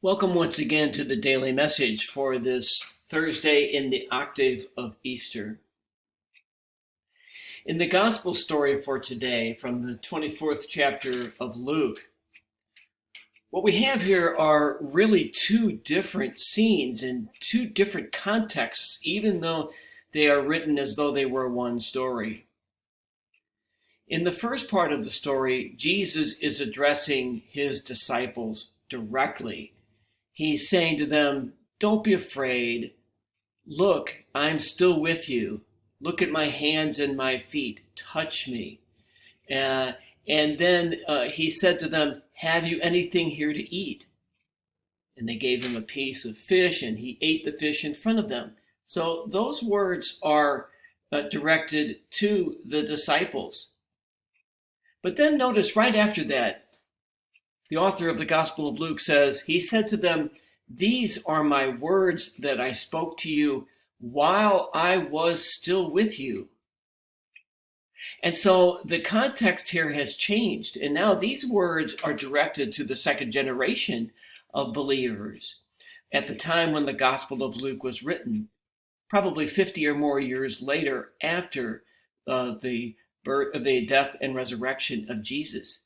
Welcome once again to the daily message for this Thursday in the octave of Easter. In the gospel story for today, from the 24th chapter of Luke, what we have here are really two different scenes in two different contexts, even though they are written as though they were one story. In the first part of the story, Jesus is addressing his disciples directly. He's saying to them, "Don't be afraid. Look, I'm still with you. Look at my hands and my feet. Touch me." And then he said to them, "Have you anything here to eat?" And they gave him a piece of fish, and he ate the fish in front of them. So those words are directed to the disciples. But then notice right after that, the author of the Gospel of Luke says, he said to them, "These are my words that I spoke to you while I was still with you." And so the context here has changed. And now these words are directed to the second generation of believers at the time when the Gospel of Luke was written, probably 50 or more years later after the death and resurrection of Jesus.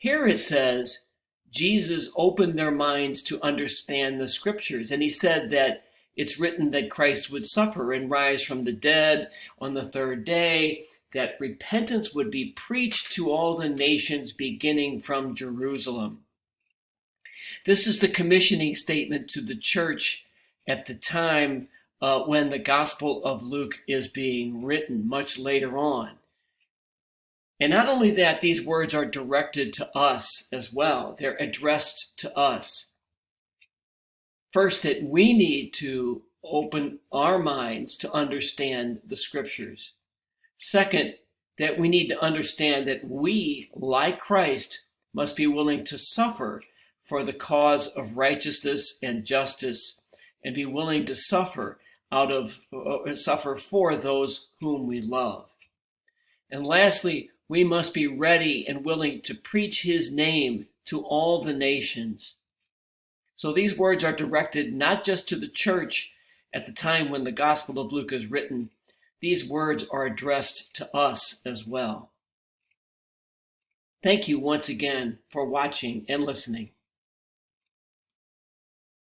Here it says, Jesus opened their minds to understand the scriptures. And he said that it's written that Christ would suffer and rise from the dead on the third day, that repentance would be preached to all the nations beginning from Jerusalem. This is the commissioning statement to the church at the time when the Gospel of Luke is being written, much later on. And not only that, these words are directed to us as well. They're addressed to us. First, that we need to open our minds to understand the scriptures. Second, that we need to understand that we, like Christ, must be willing to suffer for the cause of righteousness and justice, and be willing to suffer for those whom we love. And lastly, we must be ready and willing to preach his name to all the nations. So these words are directed not just to the church at the time when the Gospel of Luke is written. These words are addressed to us as well. Thank you once again for watching and listening.